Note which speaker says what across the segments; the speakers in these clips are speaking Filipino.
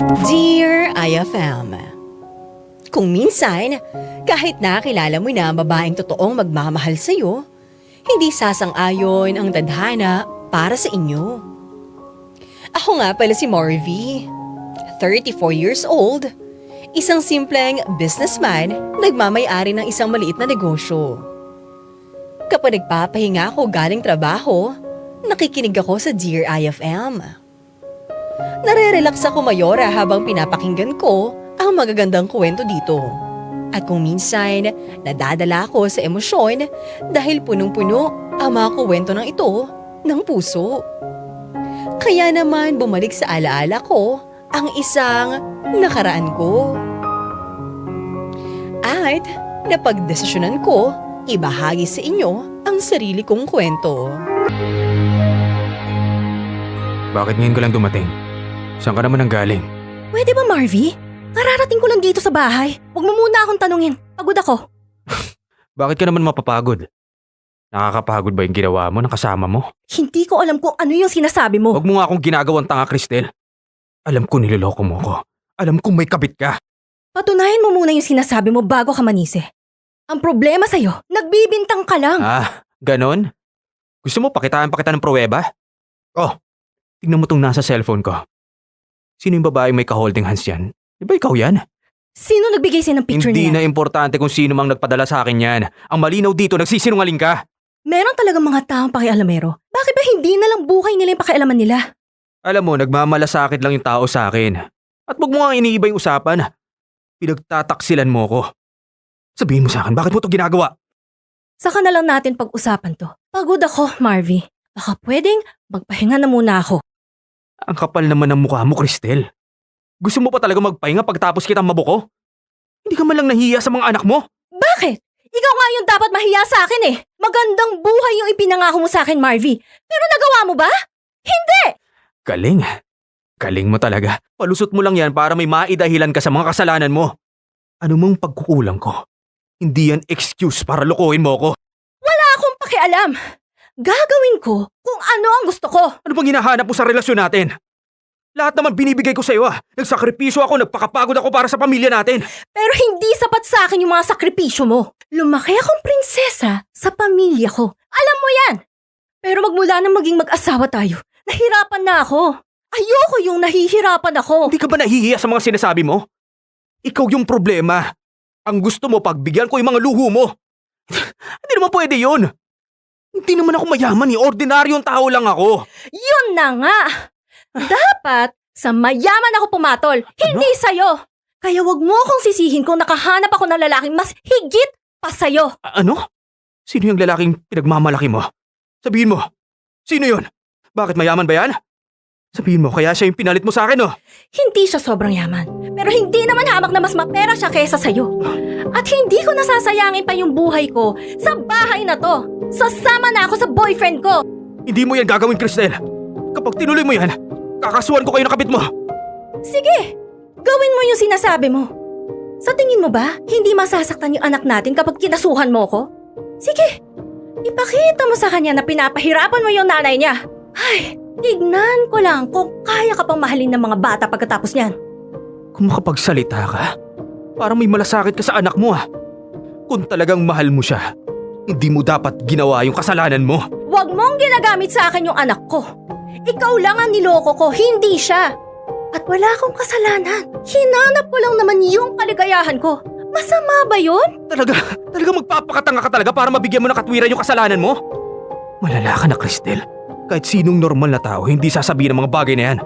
Speaker 1: Dear IFM, kung minsan, kahit nakilala mo na ang babaeng totoong magmamahal sa'yo, hindi sasang-ayon ang tadhana para sa inyo. Ako nga pala si Marvy, 34 years old, isang simpleng businessman nagmamay-ari ng isang maliit na negosyo. Kapag nagpapahinga ako galing trabaho, nakikinig ako sa Dear IFM. Nare-relax ako mayora habang pinapakinggan ko ang magagandang kwento dito. At kung minsan, nadadala ako sa emosyon dahil punong-puno ang mga kwento ng ito ng puso. Kaya naman bumalik sa alaala ko ang isang nakaraan ko. At napagdesisyonan ko ibahagi sa inyo ang sarili kong kwento.
Speaker 2: Bakit ngayon ko lang dumating? Saan ka naman nanggaling?
Speaker 3: Pwede ba, Marvy? Kararating ko lang dito sa bahay. Huwag mo muna akong tanungin. Pagod ako.
Speaker 2: Bakit ka naman mapapagod? Nakakapagod ba yung ginawa mo ng kasama mo?
Speaker 3: Hindi ko alam kung ano yung sinasabi mo.
Speaker 2: Huwag mo nga akong ginagawang tanga, Cristel. Alam ko niloloko mo ko. Alam kong may kabit ka.
Speaker 3: Patunayan mo muna yung sinasabi mo bago ka manise. Ang problema sa'yo, nagbibintang ka lang.
Speaker 2: Ganon? Gusto mo pakitaan pa kita ng pruweba? Oh, tignan mo tong nasa cellphone ko. Sino yung babaeng may ka-holding hands yan? Di ba ikaw yan?
Speaker 3: Sino nagbigay sa'yo ng picture
Speaker 2: Hindi
Speaker 3: niya?
Speaker 2: na importante kung sino mang nagpadala sa akin yan. Ang malinaw dito, nagsisinungaling ka.
Speaker 3: Meron talagang mga taong pakialamero. Bakit ba hindi na lang buhay nila yung pakialaman nila?
Speaker 2: Alam mo, nagmamalasakit lang yung tao sa akin. At wag mo nga iniiba yung usapan. Pinagtataksilan mo ko. Sabihin mo sa akin, bakit mo to ginagawa?
Speaker 3: Saka na lang natin pag-usapan to. Pagod ako, Marvy. Baka pwedeng magpahinga na muna ako.
Speaker 2: Ang kapal naman ng mukha mo, Cristel. Gusto mo pa talaga magpahinga pagtapos kitang mabuko? Hindi ka man lang nahiya sa mga anak mo?
Speaker 3: Bakit? Ikaw nga yung dapat mahiya sa akin eh. Magandang buhay yung ipinangako mo sa akin, Marvy. Pero nagawa mo ba? Hindi!
Speaker 2: Galing. Galing mo talaga. Palusot mo lang yan para may maidahilan ka sa mga kasalanan mo. Ano mang pagkukulang ko, hindi yan excuse para lokohin mo ko.
Speaker 3: Wala akong pakialam. Gagawin ko kung ano ang gusto ko.
Speaker 2: Ano bang hinahanap mo sa relasyon natin? Lahat naman binibigay ko sa iyo. Nagsakripisyo ako, nagpakapagod ako para sa pamilya natin.
Speaker 3: Pero hindi sapat sa akin yung mga sakripisyo mo. Lumaki akong prinsesa sa pamilya ko. Alam mo yan. Pero magmula nang maging mag-asawa tayo, nahirapan na ako. Ayoko yung nahihirapan ako.
Speaker 2: Hindi ka ba nahihiya sa mga sinasabi mo? Ikaw yung problema. Ang gusto mo pagbigyan ko yung mga luho mo. Hindi naman pwede yun. Hindi naman ako mayaman eh. Ordinaryong tao lang ako.
Speaker 3: Yun na nga. Dapat sa mayaman ako pumatol, hindi sa'yo. Kaya wag mo akong sisihin kung nakahanap ako ng lalaking mas higit pa sa'yo.
Speaker 2: Ano? Sino yung lalaking pinagmamalaki mo? Sabihin mo. Sino yun? Bakit mayaman ba yan? Sabihin mo, kaya siya yung pinalit mo sa akin, oh.
Speaker 3: Hindi siya sobrang yaman. Pero hindi naman hamak na mas mapera siya kesa sa'yo. At hindi ko nasasayangin pa yung buhay ko sa bahay na to. Sasama na ako sa boyfriend ko.
Speaker 2: Hindi mo yan gagawin, Cristel. Kapag tinuloy mo yan, kakasuhan ko kayo ng kabit mo.
Speaker 3: Sige, gawin mo yung sinasabi mo. Sa tingin mo ba, hindi masasaktan yung anak natin kapag kinasuhan mo ko? Sige, ipakita mo sa kanya na pinapahirapan mo yung nanay niya. Ay, tignan ko lang kung kaya ka pang mahalin ng mga bata pagkatapos niyan.
Speaker 2: Kung makapagsalita ka, parang may malasakit ka sa anak mo, ah. Kung talagang mahal mo siya, hindi mo dapat ginawa yung kasalanan mo.
Speaker 3: Huwag mong ginagamit sa akin yung anak ko. Ikaw lang ang niloko ko, hindi siya. At wala akong kasalanan. Hinanap ko lang naman yung kaligayahan ko. Masama ba yun?
Speaker 2: Talaga magpapakatanga ka talaga para mabigyan mo ng katwiran yung kasalanan mo? Malala ka na, Cristel. Kahit sinong normal na tao, hindi sasabihin ng mga bagay na yan.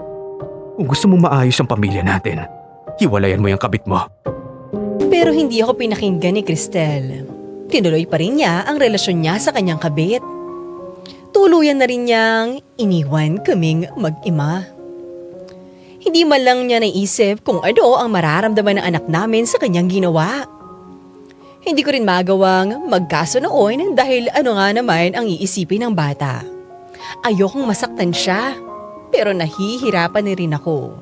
Speaker 2: Kung gusto mo maayos ang pamilya natin, hiwalayan mo yung kabit mo.
Speaker 1: Pero hindi ako pinakinggan ni Cristel. Tinuloy pa rin niya ang relasyon niya sa kanyang kabit. Tuluyan na rin niyang iniwan kaming mag-ima. Hindi man lang niya naisip kung ano ang mararamdaman ng anak namin sa kanyang ginawa. Hindi ko rin magawang magkaso noon dahil ano nga naman ang iisipin ng bata. Ayokong masaktan siya, pero nahihirapan na rin ako.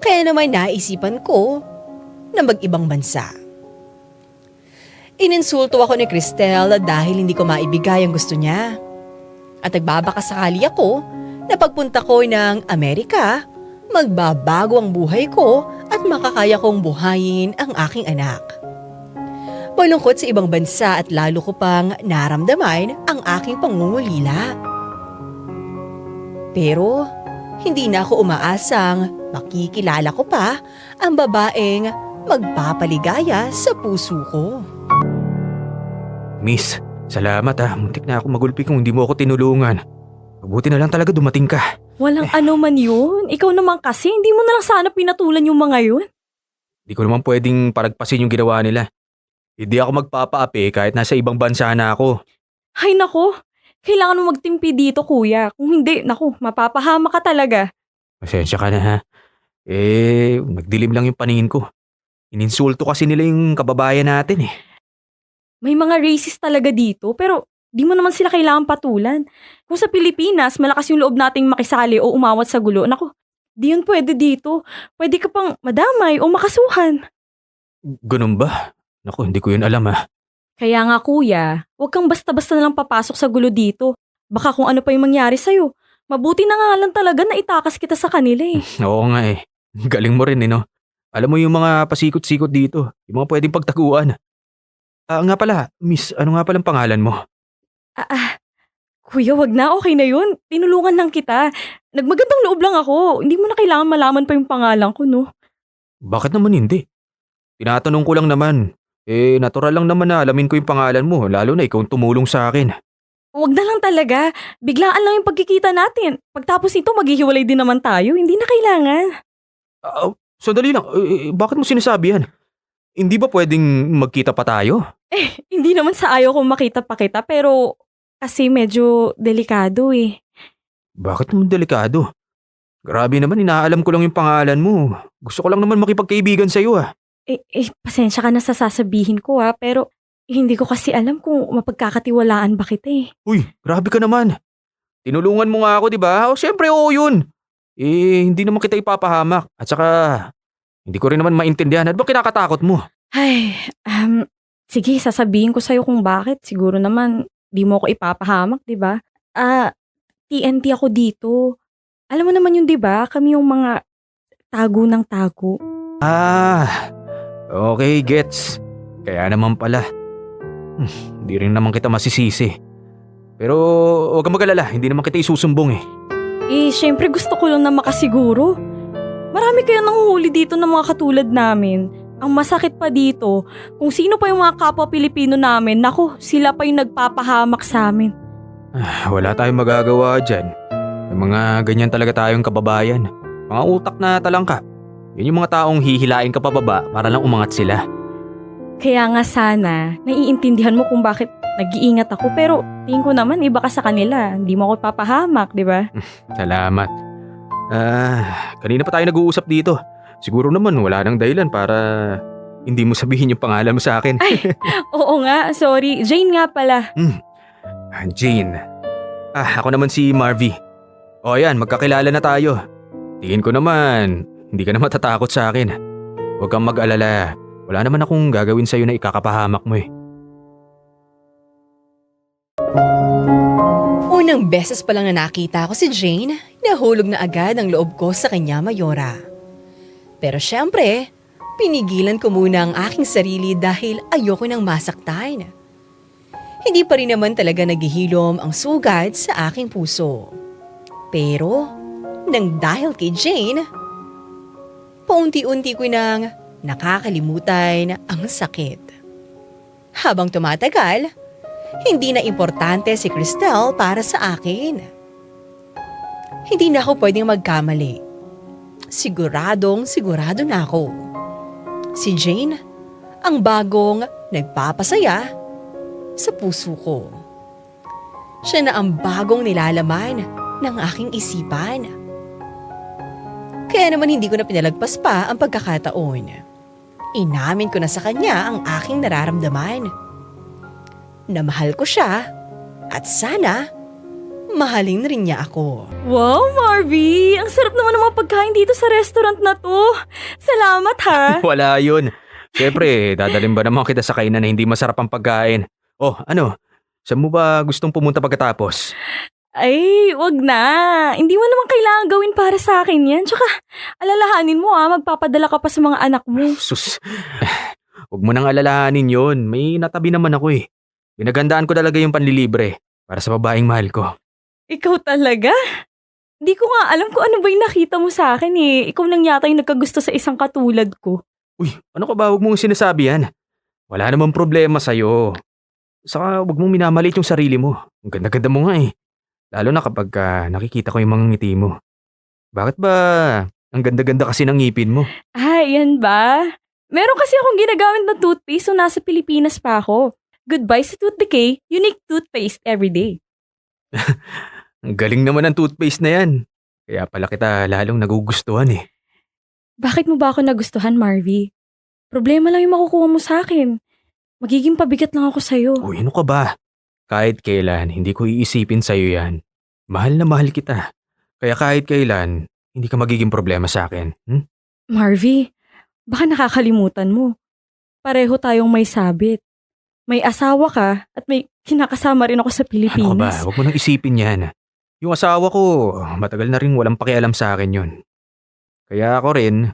Speaker 1: Kaya naman naisipan ko na mag-ibang bansa. Ininsulto ako ni Cristel dahil hindi ko maibigay ang gusto niya. At nagbabakasakali ako na pagpunta ko ng Amerika magbabago ang buhay ko at makakaya kong buhayin ang aking anak. Malungkot sa ibang bansa at lalo ko pang naramdaman ang aking pangungulila. Pero hindi na ako umaasang makikilala ko pa ang babaeng magpapaligaya sa puso ko.
Speaker 2: Miss, salamat Muntik na ako magulpi kung hindi mo ako tinulungan. Mabuti na lang talaga dumating ka.
Speaker 3: Walang ano man yun. Ikaw naman kasi, hindi mo na lang sana pinatulan yung mga yun.
Speaker 2: Di ko naman pwedeng paragpasin yung ginawa nila. Hindi ako magpapaapi kahit nasa ibang bansa na ako.
Speaker 3: Ay nako, kailangan mo magtimpi dito kuya. Kung hindi, nako, mapapahama ka talaga.
Speaker 2: Pasensya ka na ha. Nagdilim lang yung paningin ko. Ininsulto kasi nila yung kababayan natin eh.
Speaker 3: May mga racist talaga dito, pero di mo naman sila kailangan patulan. Kung sa Pilipinas, malakas yung loob nating makisali o umawat sa gulo, nako, di yun pwede dito. Pwede ka pang madamay o makasuhan.
Speaker 2: Ganun ba? Naku, hindi ko yun alam
Speaker 3: Kaya nga kuya, huwag kang basta-basta nalang papasok sa gulo dito. Baka kung ano pa yung mangyari sa'yo. Mabuti na nga lang talaga na itakas kita sa kanila eh.
Speaker 2: Oo nga eh. Galing mo rin no? Alam mo yung mga pasikot-sikot dito. Yung mga pwedeng pagtaguan. Nga pala, miss, ano nga palang pangalan mo?
Speaker 3: Kuya, wag na, okay na yun. Tinulungan lang kita. Nagmagandang loob lang ako. Hindi mo na kailangan malaman pa yung pangalan ko, no?
Speaker 2: Bakit naman hindi? Tinatanong ko lang naman. Natural lang naman na alamin ko yung pangalan mo, lalo na ikaw ang tumulong sa akin.
Speaker 3: Wag na lang talaga. Biglaan lang yung pagkikita natin. Pagtapos nito, maghihiwalay din naman tayo. Hindi na kailangan.
Speaker 2: Sandali lang, bakit mo sinasabi yan? Hindi ba pwedeng magkita pa tayo?
Speaker 3: Hindi naman sa ayaw kong makita pa kita, pero kasi medyo delikado eh.
Speaker 2: Bakit naman delikado? Grabe naman, inaalam ko lang yung pangalan mo. Gusto ko lang naman makipagkaibigan sa'yo
Speaker 3: Pasensya ka na sa sasabihin ko pero hindi ko kasi alam kung mapagkakatiwalaan ba kita eh.
Speaker 2: Uy, grabe ka naman. Tinulungan mo nga ako, di ba? Syempre, oo yun. Hindi naman kita ipapahamak. At saka, hindi ko rin naman maintindihan. At ba kinakatakot mo?
Speaker 3: Ay, sige, sasabihin ko sa'yo kung bakit. Siguro naman, di mo ako ipapahamak, di ba? TNT ako dito. Alam mo naman yun, di ba? Kami yung mga tago ng tago.
Speaker 2: Okay, gets. Kaya naman pala. Hindi rin naman kita masisisi. Pero huwag kang mag-alala, hindi naman kita isusumbong
Speaker 3: Syempre gusto ko lang na makasiguro. Marami kaya nanguhuli dito ng mga katulad namin. Ang masakit pa dito, kung sino pa yung mga kapwa Pilipino namin, nako, sila pa yung nagpapahamak sa amin.
Speaker 2: Wala tayong magagawa dyan. May mga ganyan talaga tayong kababayan. Mga utak na talangka. Yun yung mga taong hihilain ka pababa para lang umangat sila.
Speaker 3: Kaya nga sana, naiintindihan mo kung bakit nag-iingat ako, pero tingin ko naman iba ka sa kanila. Hindi mo ako papahamak, di ba?
Speaker 2: Salamat. Kanina pa tayo nag-uusap dito. Siguro naman wala nang dahilan para hindi mo sabihin yung pangalan mo sa akin.
Speaker 3: Ay, oo nga, sorry. Jane nga pala.
Speaker 2: Jane. Ako naman si Marvy. O yan, magkakilala na tayo. Tingin ko naman, hindi ka na matatakot sa akin. Huwag kang mag-alala. Wala naman akong gagawin sa'yo na ikakapahamak mo
Speaker 1: Unang beses pa lang na nakita ko si Jane, nahulog na agad ang loob ko sa kanya, Mayora. Pero syempre, pinigilan ko muna ang aking sarili dahil ayoko nang masaktan. Hindi pa rin naman talaga naghihilom ang sugat sa aking puso. Pero, nang dahil kay Jane, paunti-unti ko nang nakakalimutan ang sakit. Habang tumatagal, hindi na importante si Cristel para sa akin. Hindi na ako pwedeng magkamali. Sigurado na ako. Si Jane, ang bagong nagpapasaya sa puso ko. Siya na ang bagong nilalaman ng aking isipan. Kaya naman hindi ko na pinalagpas pa ang pagkakataon. Inamin ko na sa kanya ang aking nararamdaman. Na mahal ko siya at sana mahalin rin niya ako.
Speaker 3: Wow, Marvy! Ang sarap naman ng mga pagkain dito sa restaurant na to. Salamat ha!
Speaker 2: Wala yun. Siyempre, dadalhin ba naman kita sa kainan na hindi masarap ang pagkain? Oh, ano? Saan mo ba gustong pumunta pagkatapos?
Speaker 3: Ay, wag na. Hindi mo naman kailangan gawin para sa akin yan. Tsaka, alalahanin mo magpapadala ka pa sa mga anak mo.
Speaker 2: Sus, huwag mo nang alalahanin yon. May natabi naman ako eh. Pinagandaan ko talaga yung panlilibre para sa babaeng mahal ko.
Speaker 3: Ikaw talaga? Di ko nga alam kung ano ba yung nakita mo sa akin eh. Ikaw lang yata yung nagkagusto sa isang katulad ko.
Speaker 2: Uy, ano ka ba? Huwag mong sinasabi yan. Wala namang problema sa'yo. Saka huwag mong minamalit yung sarili mo. Ang ganda-ganda mo nga eh. Lalo na kapag nakikita ko yung mga ngiti mo. Bakit ba ang ganda-ganda kasi ng ngipin mo?
Speaker 3: Yan ba? Meron kasi akong ginagamit na toothpaste so nasa Pilipinas pa ako. Goodbye sa tooth decay, unique toothpaste every day.
Speaker 2: Ang galing naman ng toothpaste na yan. Kaya pala kita lalong nagugustuhan eh.
Speaker 3: Bakit mo ba ako nagustuhan, Marvy? Problema lang yung makukuha mo sa akin. Magiging pabigat lang ako sa'yo.
Speaker 2: Uy, ano ka ba? Kahit kailan, hindi ko iisipin sa'yo yan. Mahal na mahal kita. Kaya kahit kailan, hindi ka magiging problema sa akin.
Speaker 3: Marvy, baka nakakalimutan mo. Pareho tayong may sabit. May asawa ka at may kinakasama rin ako sa Pilipinas.
Speaker 2: Ano ka ba? Huwag mo nang isipin yan. Yung asawa ko, matagal na rin walang pakialam sa akin yun. Kaya ako rin,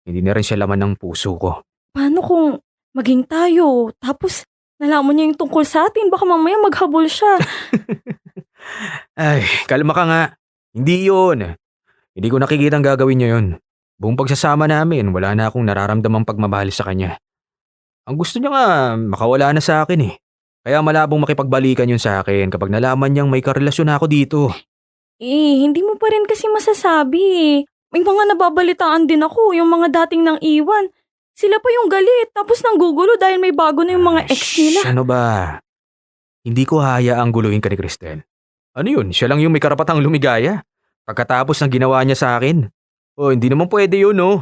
Speaker 2: hindi na rin siya laman ng puso ko.
Speaker 3: Paano kung maging tayo, tapos nalaman niya yung tungkol sa atin, baka mamaya maghabol siya.
Speaker 2: Ay, kalma ka nga. Hindi yun. Hindi ko nakikita ang gagawin niya yun. Buong pagsasama namin, wala na akong nararamdamang pagmamahal sa kanya. Ang gusto niya nga, makawala na sa akin eh. Kaya malabong makipagbalikan yun sa akin kapag nalaman niyang may karelasyon na ako dito.
Speaker 3: Hindi mo pa rin kasi masasabi eh. May mga nababalitaan din ako, yung mga dating nang iwan. Sila pa yung galit, tapos nanggugulo dahil may bago na yung mga ex nila.
Speaker 2: Ano ba? Hindi ko hayaang guluhin ka ni Cristel. Ano yun? Siya lang yung may karapatang lumigaya. Pagkatapos ng ginawa niya sa akin. Hindi naman pwede yun, no?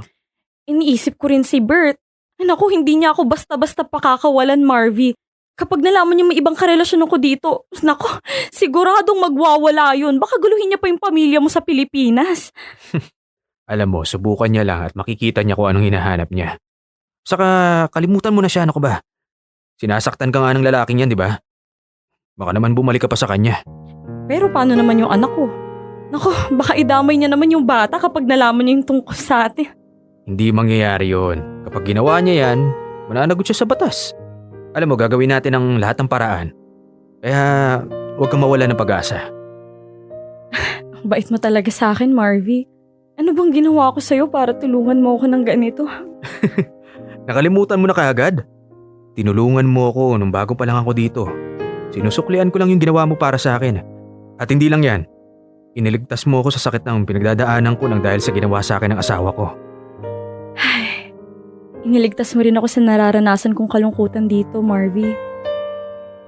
Speaker 3: Iniisip ko rin si Bert. Ay naku, hindi niya ako basta-basta pakakawalan, Marvy. Kapag nalaman niya may ibang karelasyon ako dito, naku, siguradong magwawala yun. Baka guluhin niya pa yung pamilya mo sa Pilipinas.
Speaker 2: Alam mo, subukan niya lang at makikita niya kung anong hinahanap niya. Saka kalimutan mo na siya, ano ka ba? Sinasaktan ka nga ng lalaking yan, di ba? Baka naman bumalik ka pa sa kanya.
Speaker 3: Pero paano naman yung anak ko? Naku, baka idamay niya naman yung bata kapag nalaman niya yung tungkol sa atin.
Speaker 2: Hindi mangyayari yon. Kapag ginawa niya yan, mananagot siya sa batas. Alam mo, gagawin natin ang lahat ng paraan. Kaya huwag kang mawala ng pag-asa.
Speaker 3: Ang bait mo talaga sa akin, Marvy. Ano bang ginawa ko sa'yo para tulungan mo ako ng ganito?
Speaker 2: Nakalimutan mo na kaagad? Tinulungan mo ako nung bago pa lang ako dito. Sinusuklian ko lang yung ginawa mo para sa akin. At hindi lang yan. Iniligtas mo ako sa sakit ng pinagdadaanan ko nang dahil sa ginawa sa akin ng asawa ko.
Speaker 3: Iniligtas mo rin ako sa nararanasan kong kalungkutan dito, Marvy.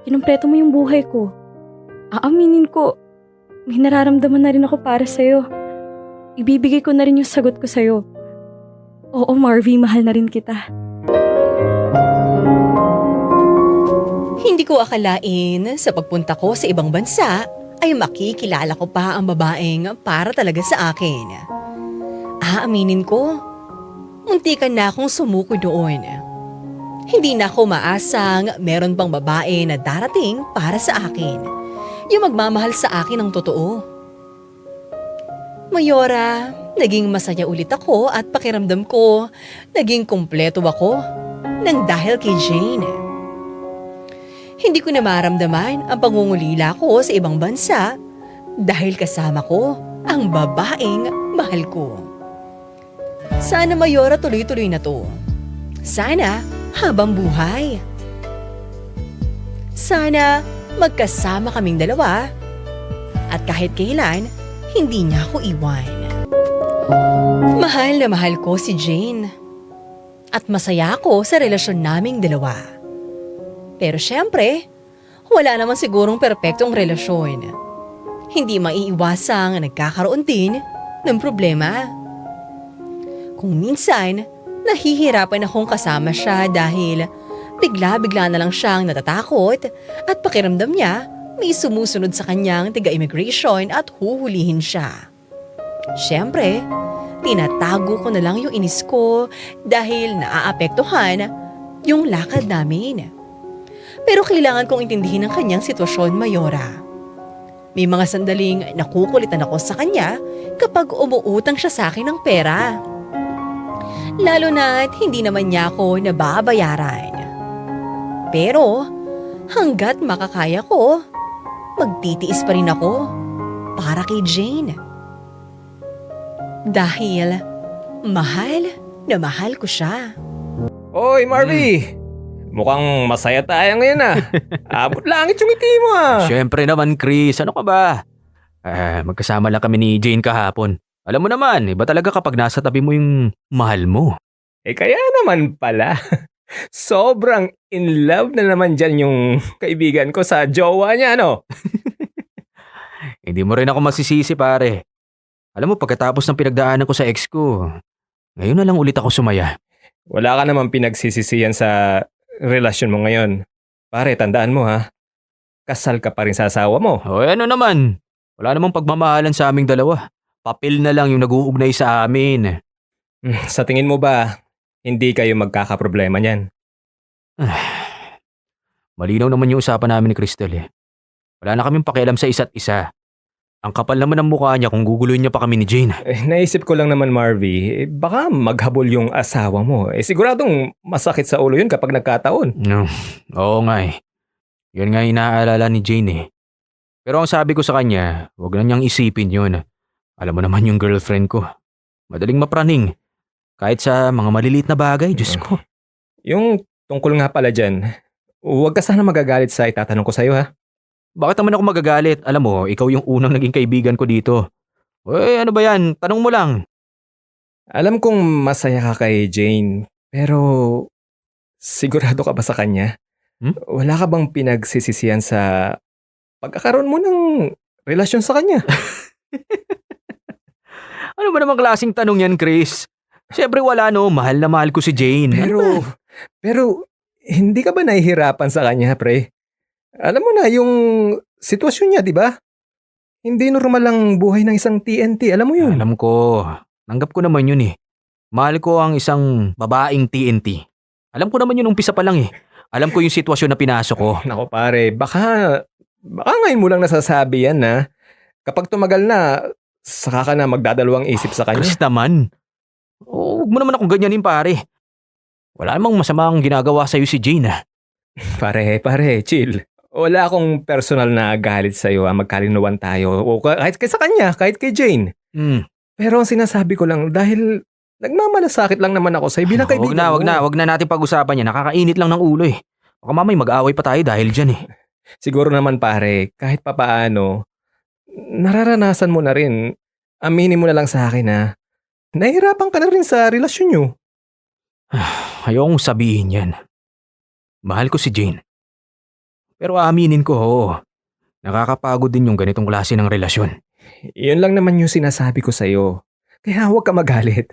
Speaker 3: Kinumpleto mo yung buhay ko. Aaminin ko, may nararamdaman na rin ako para sa'yo. Ibibigay ko na rin yung sagot ko sa'yo. Oo, Marvy, mahal na rin kita.
Speaker 1: Hindi ko akalain sa pagpunta ko sa ibang bansa ay makikilala ko pa ang babaeng para talaga sa akin. Aaminin ko, muntikan na akong sumuko doon. Hindi na ako maasang meron pang babae na darating para sa akin. Yung magmamahal sa akin ng totoo. Mayora, naging masaya ulit ako at pakiramdam ko naging kumpleto ako nang dahil kay Jane. Hindi ko na maramdaman ang pangungulila ko sa ibang bansa dahil kasama ko ang babaeng mahal ko. Sana Mayora tuloy-tuloy na to. Sana habang buhay. Sana magkasama kaming dalawa at kahit kailan hindi niya ako iwan. Mahal na mahal ko si Jane at masaya ako sa relasyon naming dalawa. Pero syempre, wala naman sigurong perpektong relasyon. Hindi maiiwasang nagkakaroon din ng problema. Kung minsan, nahihirapan akong kasama siya dahil bigla-bigla na lang siyang natatakot at pakiramdam niya may sumusunod sa kanyang taga-immigration at huhulihin siya. Syempre, tinatago ko na lang yung inis ko dahil naaapektuhan yung lakad namin. Pero kailangan kong intindihin ang kanyang sitwasyon, Mayora. May mga sandaling nakukulitan ako sa kanya kapag umuutang siya sa akin ng pera. Lalo na't hindi naman niya ako nababayaran. Pero hanggat makakaya ko, magtitiis pa rin ako para kay Jane. Dahil mahal na mahal ko siya.
Speaker 4: Oy, Marvy! Mukhang masaya tayo ngayon Abot langit yung ngiti mo
Speaker 2: Siyempre naman, Chris. Ano ka ba? Magkasama lang kami ni Jane kahapon. Alam mo naman, iba talaga kapag nasa tabi mo yung mahal mo.
Speaker 4: Kaya naman pala. Sobrang in love na naman dyan yung kaibigan ko sa jowa niya, ano?
Speaker 2: Hindi mo rin ako masisisi, pare. Alam mo, pagkatapos ng pinagdaanan ko sa ex ko, ngayon na lang ulit ako sumaya.
Speaker 4: Wala ka naman pinagsisisihan sa relasyon mo ngayon. Pare, tandaan mo kasal ka pa rin sa asawa mo.
Speaker 2: O ano naman, wala namang pagmamahalan sa aming dalawa. Papel na lang yung nag-uugnay sa amin.
Speaker 4: Sa tingin mo ba, hindi kayo magkakaproblema niyan?
Speaker 2: Malinaw naman yung usapan namin ni Crystal eh. Wala na kaming pakialam sa isa't isa. Ang kapal naman ng mukha niya kung guguluhin niya pa kami ni Jane.
Speaker 4: Naisip ko lang naman, Marvy, baka maghabol yung asawa mo. Siguradong masakit sa ulo yun kapag nagkataon.
Speaker 2: No, oo nga eh. Yan nga inaalala ni Jane eh. Pero ang sabi ko sa kanya, huwag na niyang isipin yun. Alam mo naman yung girlfriend ko. Madaling mapraning. Kahit sa mga maliliit na bagay, Diyos ko.
Speaker 4: Yung tungkol nga pala dyan, huwag ka sana magagalit sa itatanong ko sa'yo
Speaker 2: Bakit naman ako magagalit? Alam mo, ikaw yung unang naging kaibigan ko dito. Ano ba yan? Tanong mo lang.
Speaker 4: Alam kong masaya ka kay Jane, pero sigurado ka ba sa kanya? Wala ka bang pinagsisisihan sa pagkakaroon mo ng relasyon sa kanya?
Speaker 2: Ano ba namang klaseng tanong yan, Chris? Siyempre wala no, mahal na mahal ko si Jane.
Speaker 4: Pero hindi ka ba nahihirapan sa kanya, pre? Alam mo na yung sitwasyon niya, di ba? Hindi normal lang buhay ng isang TNT, alam mo yun?
Speaker 2: Alam ko. Nanggap ko naman yun eh. Mahal ko ang isang babaeng TNT. Alam ko naman yun umpisa pa lang eh. Alam ko yung sitwasyon na pinasok ko.
Speaker 4: Nako pare, baka ngayon mo lang nasasabi yan kapag tumagal na, saka ka na magdadalawang isip sa kanya.
Speaker 2: Chris naman. Huwag mo naman akong ganyanin pare. Wala namang masamang ginagawa sa'yo si Jane
Speaker 4: Pare, chill. Wala akong personal na galit sa'yo magkalinuwan tayo. O kahit sa kanya, kahit kay Jane. Pero ang sinasabi ko lang, dahil nagmamalasakit lang naman ako sa'yo bilang kaibigan mo.
Speaker 2: Wag na natin pag-usapan yan. Nakakainit lang ng ulo eh. Baka mamay mag-away pa tayo dahil dyan eh.
Speaker 4: Siguro naman pare, kahit papaano, nararanasan mo na rin. Aminin mo na lang sa akin nahihirapan ka na rin sa relasyon nyo.
Speaker 2: Ayokong sabihin yan. Mahal ko si Jane. Pero aaminin ko, oo. Nakakapagod din yung ganitong klase ng relasyon.
Speaker 4: Yun lang naman yung sinasabi ko sa'yo. Kaya huwag ka magalit.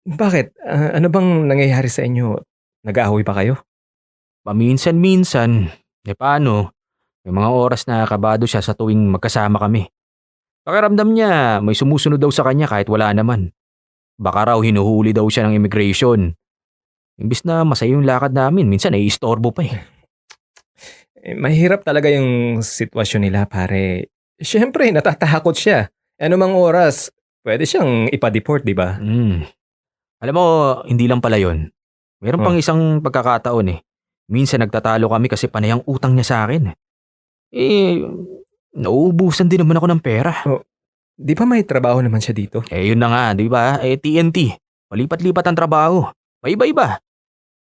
Speaker 4: Bakit? Ano bang nangyayari sa inyo? Nag-aaway pa kayo?
Speaker 2: Paminsan-minsan. Paano? May mga oras na kabado siya sa tuwing magkasama kami. Pakiramdam niya may sumusunod daw sa kanya kahit wala naman. Baka raw hinuhuli daw siya ng immigration. Imbis na masaya yung lakad namin, minsan ay istorbo pa eh.
Speaker 4: Mahirap talaga yung sitwasyon nila, pare. Siyempre, natatakot siya. Anumang oras, pwede siyang ipa-deport, di ba?
Speaker 2: Alam mo, hindi lang pala yun. Meron pang isang pagkakataon eh. Minsan nagtatalo kami kasi panay ang utang niya sa akin. Nauubusan din naman ako ng pera.
Speaker 4: Di ba may trabaho naman siya dito?
Speaker 2: Yun na nga, di ba? TNT. Palipat-lipat ang trabaho. Paiba-iba.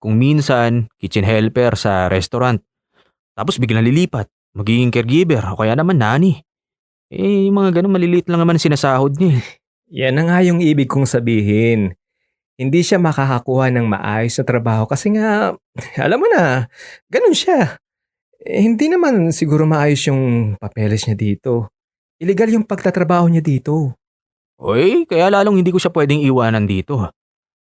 Speaker 2: Kung minsan, kitchen helper sa restaurant. Tapos biglang lilipat, magiging caregiver o kaya naman nani. Yung mga ganun maliliit lang naman sinasahod niya.
Speaker 4: Yan na nga yung ibig kong sabihin. Hindi siya makakakuha ng maayos na trabaho kasi nga, alam mo na, ganun siya. Hindi naman siguro maayos yung papeles niya dito. Illegal yung pagtatrabaho niya dito.
Speaker 2: Kaya lalong hindi ko siya pwedeng iwanan dito.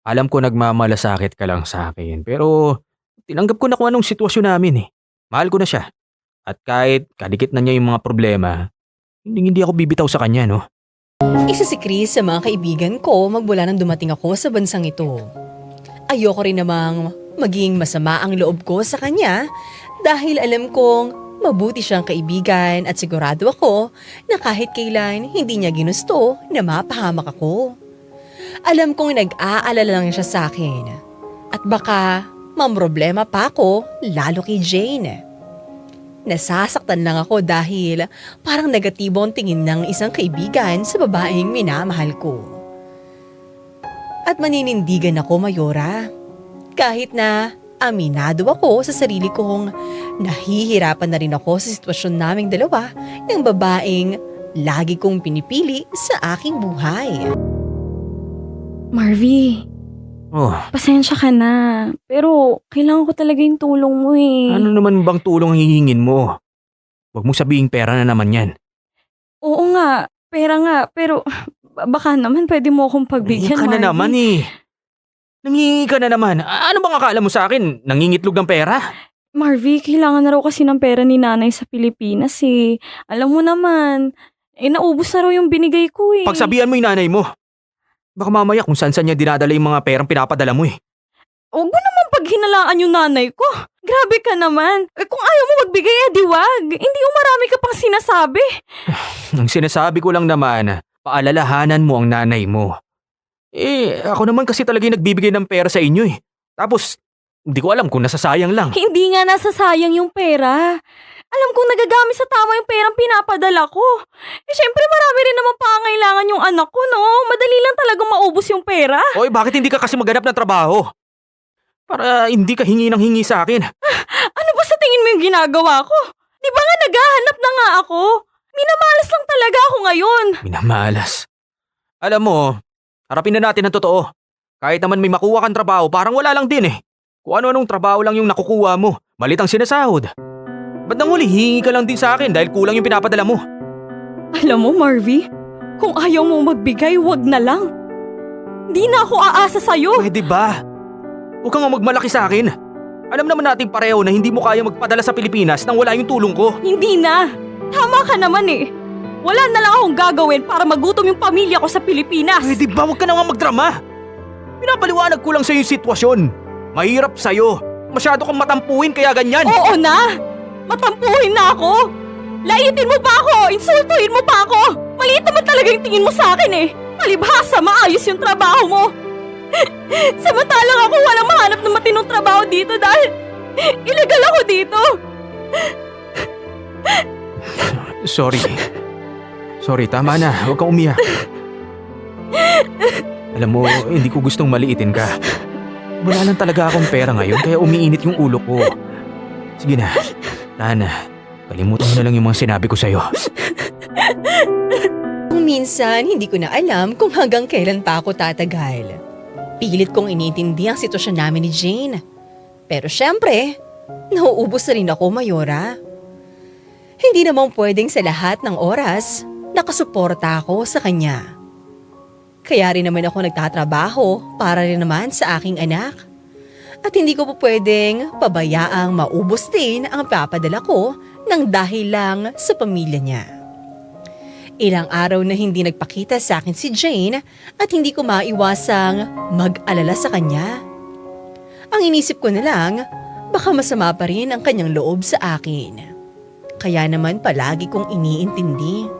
Speaker 2: Alam ko nagmamalasakit ka lang sa akin, pero tinanggap ko na kung anong sitwasyon namin eh. Mahal ko na siya. At kahit kadikit na niya yung mga problema, hindi ako bibitaw sa kanya, no?
Speaker 1: Isa si Chris sa mga kaibigan ko magmula nang dumating ako sa bansang ito. Ayoko rin namang maging masama ang loob ko sa kanya dahil alam kong mabuti siyang kaibigan at sigurado ako na kahit kailan hindi niya ginusto na mapahamak ako. Alam kong nag-aalala lang siya sa akin at baka mamroblema pa ako lalo kay Jane. Nasasaktan lang ako dahil parang negatibo ang tingin ng isang kaibigan sa babaeng minamahal ko. At maninindigan ako, Mayora. Kahit na aminado ako sa sarili kong nahihirapan na rin ako sa sitwasyon naming dalawa ng babaeng lagi kong pinipili sa aking buhay.
Speaker 3: Marvy,
Speaker 2: Oh,
Speaker 3: pasensya ka na. Pero kailangan ko talaga yung tulong mo eh.
Speaker 2: ano naman bang tulong ang hihingin mo? Huwag mong sabihing pera na naman yan.
Speaker 3: Oo nga, pera nga. Pero baka naman pwede mo akong pagbigyan,
Speaker 2: Ka na
Speaker 3: Marvy.
Speaker 2: naman eh. Nangingi ka na naman. Ano bang akala mo sa akin? Nangingitlog ng pera?
Speaker 3: Marvy, kailangan na raw kasi ng pera ni nanay sa Pilipinas eh. Alam mo naman, naubos na raw yung binigay ko eh.
Speaker 2: Pagsabihan mo yung nanay mo. Baka mamaya kung saan niya dinadala yung mga perang pinapadala mo eh.
Speaker 3: Huwag mo naman paghinalaan yung nanay ko. Grabe ka naman. Kung ayaw mo magbigay, wag. Hindi yung marami ka pang sinasabi.
Speaker 2: Ang sinasabi ko lang naman, paalalahanan mo ang nanay mo. Ako naman kasi talaga yung nagbibigay ng pera sa inyo eh. Tapos, hindi ko alam kung nasasayang lang.
Speaker 3: Hindi nga nasasayang yung pera. Alam kong nagagamit sa tama yung perang pinapadala ko. Syempre marami rin naman pangangailangan yung anak ko, no? Madali lang talagang maubos yung pera.
Speaker 2: Oy, bakit hindi ka kasi maghanap ng trabaho? Para hindi ka hingi ng hingi sa akin.
Speaker 3: Ano ba sa tingin mo yung ginagawa ko? Di ba nga naghahanap na nga ako? Minamalas lang talaga ako ngayon.
Speaker 2: Minamalas. Alam mo, harapin na natin ang totoo. Kahit naman may makuha kang trabaho, parang wala lang din eh. Kung ano-anong trabaho lang yung nakukuha mo, malit ang sinasahod. Ba't nang huli, hingi ka lang din sa akin dahil kulang yung pinapadala mo?
Speaker 3: Alam mo, Marvy, kung ayaw mo magbigay, wag na lang. Di na ako aasa sa'yo.
Speaker 2: Pwede ba? Huwag kang magmalaki sa akin. Alam naman natin pareho na hindi mo kaya magpadala sa Pilipinas nang wala yung tulong ko.
Speaker 3: Hindi na. Tama ka naman eh. Wala na lang akong gagawin para magutom yung pamilya ko sa Pilipinas.
Speaker 2: Pwede ba? Huwag ka naman magdrama. Pinapaliwanag ko lang sa'yo yung sitwasyon. Mahirap sa'yo. Masyado kang matampuhin kaya ganyan.
Speaker 3: Oo na! Matampuhin na ako! Laitin mo pa ako! Insultuhin mo pa ako! Maliit naman talaga yung tingin mo sa akin eh! Palibhasa, maayos yung trabaho mo! Samantalang ako walang mahanap ng matinong trabaho dito dahil illegal ako dito!
Speaker 2: Sorry. Sorry, tama na. Huwag kang umiyak. Alam mo, hindi ko gustong maliitin ka. Wala lang talaga akong pera ngayon kaya umiinit yung ulo ko. Sige na. Tahan na. Kalimutan mo na lang yung mga sinabi ko sa'yo.
Speaker 1: Kung minsan, hindi ko na alam kung hanggang kailan pa ako tatagal. Pilit kong iniintindi ang sitwasyon namin ni Jane. Pero syempre, nauubos na rin ako, Mayora. Hindi naman pwedeng sa lahat ng oras nakasuporta ako sa kanya. Kaya rin naman ako nagtatrabaho para rin naman sa aking anak. At hindi ko po pwedeng pabayaang maubos din ang papadala ko nang dahil lang sa pamilya niya. Ilang araw na hindi nagpakita sa akin si Jane at hindi ko maiwasang mag-alala sa kanya. Ang inisip ko na lang, baka masama pa rin ang kanyang loob sa akin. Kaya naman palagi kong iniintindi.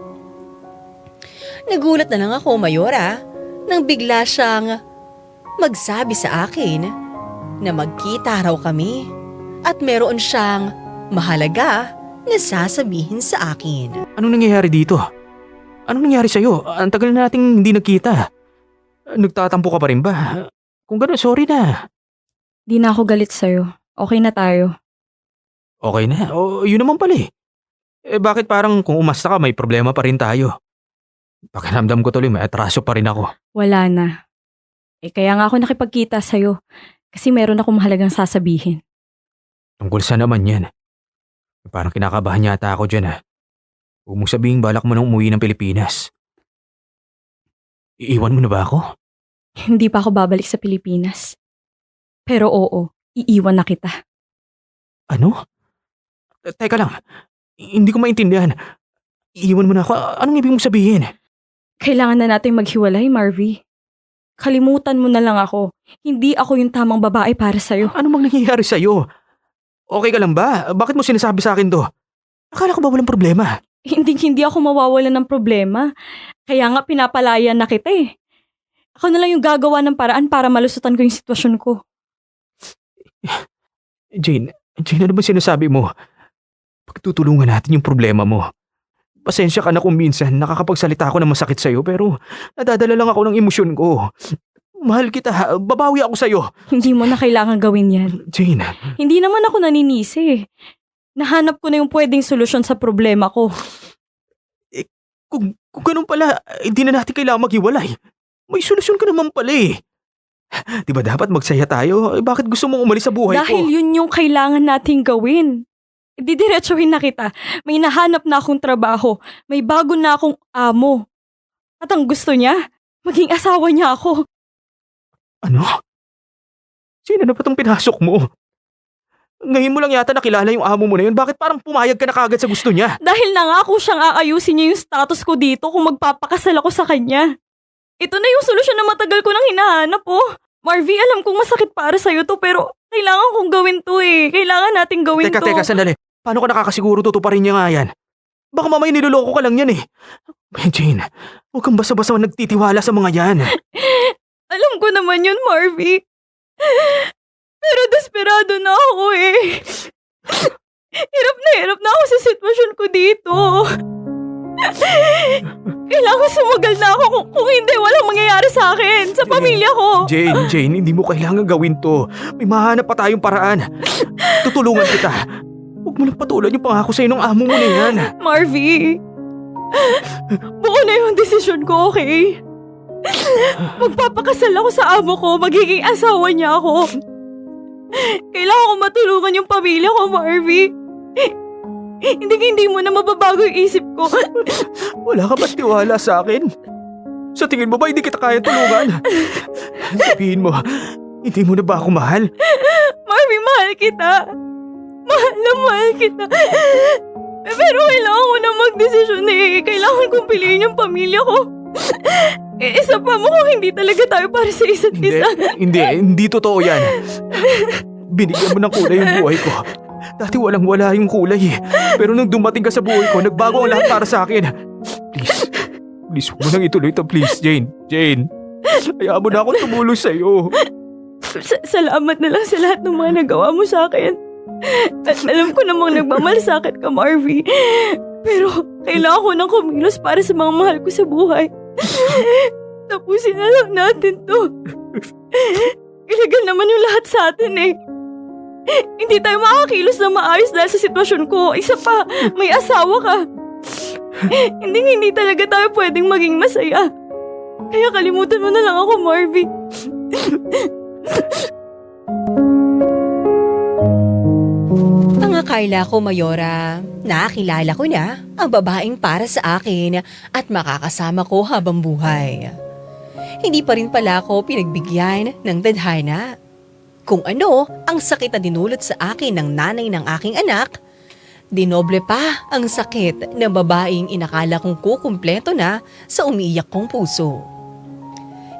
Speaker 1: Nagulat na lang ako, Mayora, nang bigla siyang magsabi sa akin na magkita raw kami at meron siyang mahalaga na sasabihin sa akin.
Speaker 2: Anong nangyayari dito? Anong nangyari sa'yo? Ang tagal na nating hindi nagkita. Nagtatampo ka pa rin ba? Kung gano'n, sorry na.
Speaker 3: Di na ako galit sa'yo. Okay na tayo.
Speaker 2: Okay na. O, yun naman pala eh. Bakit parang kung umasta ka may problema pa rin tayo? Pakiramdam ko tuloy may atraso pa rin ako.
Speaker 3: Wala na. Kaya nga ako nakipagkita sa'yo. Kasi meron akong mahalagang sasabihin.
Speaker 2: Tungkol sa naman yan. Parang kinakabahan yata ako dyan ha. Huwag mong sabihin balak mo nang umuwi ng Pilipinas. Iiwan mo na ba ako?
Speaker 3: Hindi pa ako babalik sa Pilipinas. Pero oo, iiwan na kita.
Speaker 2: Ano? Teka lang. Hindi ko maintindihan. Iiwan mo na ako. Anong ibig mong sabihin?
Speaker 3: Kailangan na natin maghiwalay, Marvy. Kalimutan mo na lang ako. Hindi ako yung tamang babae para sa'yo.
Speaker 2: Ano mang nangyayari sa'yo? Okay ka lang ba? Bakit mo sinasabi sa akin to? Akala ko ba walang problema?
Speaker 3: Hindi ako mawawalan ng problema. Kaya nga pinapalaya na kita eh. Ako na lang yung gagawa ng paraan para malusutan ko yung sitwasyon ko.
Speaker 2: Jane, ano ba sinasabi mo? Pagtutulungan natin yung problema mo. Pasensya ka na kung minsan nakakapagsalita ako ng masakit sa'yo pero nadadala lang ako ng emosyon ko. Mahal kita, babawi ako sa'yo.
Speaker 3: Hindi mo na kailangan gawin yan.
Speaker 2: Jane,
Speaker 3: Hindi naman ako naninisi. Nahanap ko na yung pwedeng solusyon sa problema ko.
Speaker 2: kung ganun pala, hindi na natin kailangan maghiwalay. May solusyon ka naman pala eh. Di ba dapat magsaya tayo? Bakit gusto mong umalis sa buhay ko?
Speaker 3: Dahil yun yung kailangan nating gawin. Didiretsuhin na kita. May nahanap na akong trabaho. May bago na akong amo. At ang gusto niya, maging asawa niya ako.
Speaker 2: Ano? Sino na ba itong pinasok mo? Ngayon mo lang yata nakilala yung amo mo na yun. Bakit parang pumayag ka na kagad sa gusto niya?
Speaker 3: Dahil nangako siyang aayusin niya yung status ko dito kung magpapakasal ako sa kanya. Ito na yung solusyon na matagal ko nang hinahanap oh. Marvy, alam kong masakit para sa'yo to pero kailangan kong gawin to eh. Kailangan nating gawin to.
Speaker 2: Teka, sandali. Paano ka nakakasiguro tutuparin niya nga yan? Baka mamaya niloloko ka lang yan eh. Jane, huwag kang basta-basta nagtitiwala sa mga yan.
Speaker 3: Alam ko naman yun, Marvy. Pero desperado na ako eh. Hirap na ako sa sitwasyon ko dito. Kailangan sumagal na ako kung hindi walang mangyayari sa akin, sa pamilya ko.
Speaker 2: Jane, hindi mo kailangan gawin to. May mahanap pa tayong paraan. Tutulungan kita. Huwag mo lang patulan yung pangako sa'yo ng amo mo na yan.
Speaker 3: Marvy, buo na yung desisyon ko, okay? Magpapakasal ako sa amo ko, magiging asawa niya ako. Kailangan ko matulungan yung pamilya ko, Marvy. Hindi mo na mababago yung isip ko.
Speaker 2: Wala ka ba't tiwala sa akin? Sa tingin mo ba hindi kita kaya tulungan? Sabihin mo, hindi mo na ba ako mahal?
Speaker 3: Marvy, mahal kita. Mahal kita. Pero kailangan ko na magdesisyon eh. Kailangan kong piliin yung pamilya ko. Isa pa mo kung hindi talaga tayo para sa isa't isa.
Speaker 2: Hindi totoo yan. Binigyan mo ng kulay yung buhay ko. Dati walang-wala yung kulay eh. Pero nung dumating ka sa buhay ko, nagbago ang lahat para sa akin. Please, huwag mo nang ituloy ito, please, Jane. Hayaan mo na akong tumulong sa'yo.
Speaker 3: Salamat na lang sa lahat ng mga nagawa mo sa akin. At alam ko namang nagmamalasakit ka, Marvy. Pero kailangan ko nang kumilos para sa mga mahal ko sa buhay. Tapusin na lang natin to. Illegal naman yung lahat sa atin eh. Hindi tayo makakilos na maayos dahil sa sitwasyon ko. Isa pa, may asawa ka. Hindi talaga tayo pwedeng maging masaya. Kaya kalimutan mo na lang ako, Marvy.
Speaker 1: Ang akala ko, Mayora, nakilala ko na ang babaeng para sa akin at makakasama ko habang buhay. Hindi pa rin pala ako pinagbigyan ng tadhana. Kung ano ang sakit na dinulot sa akin ng nanay ng aking anak, dinoble pa ang sakit ng babaeng inakala kong kukumpleto na sa umiiyak kong puso.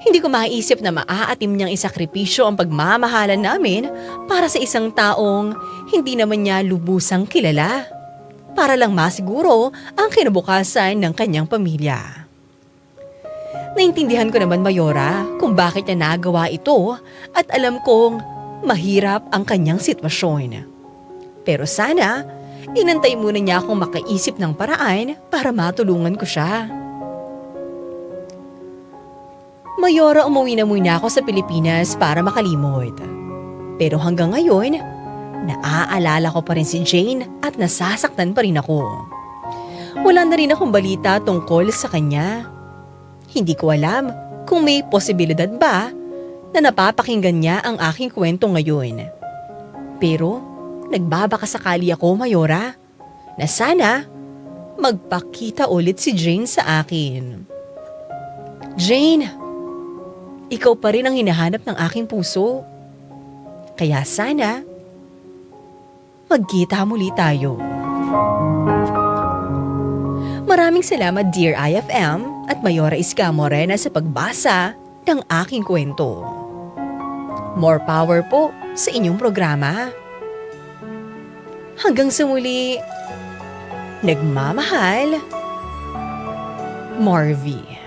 Speaker 1: Hindi ko maisip na maaatim niyang isakripisyo ang pagmamahalan namin para sa isang taong hindi naman niya lubusang kilala, para lang masiguro ang kinabukasan ng kanyang pamilya. Naintindihan ko naman, Mayora, kung bakit niya nagawa ito at alam kong mahirap ang kanyang sitwasyon. Pero sana, inantay muna niya akong makaisip ng paraan para matulungan ko siya. Mayora, umuwi na muna ako sa Pilipinas para makalimot. Pero hanggang ngayon, naaalala ko pa rin si Jane at nasasaktan pa rin ako. Wala na rin akong balita tungkol sa kanya. Hindi ko alam kung may posibilidad ba na napapakinggan niya ang aking kwento ngayon. Pero nagbabakasakali ako, Mayora, na sana magpakita ulit si Jane sa akin. Jane, ikaw pa rin ang hinahanap ng aking puso. Kaya sana magkita muli tayo. Maraming salamat, Dear IFM at Mayora Iska Morena sa pagbasa ng aking kwento. More power po sa inyong programa. Hanggang sa muli, nagmamahal, Marvy.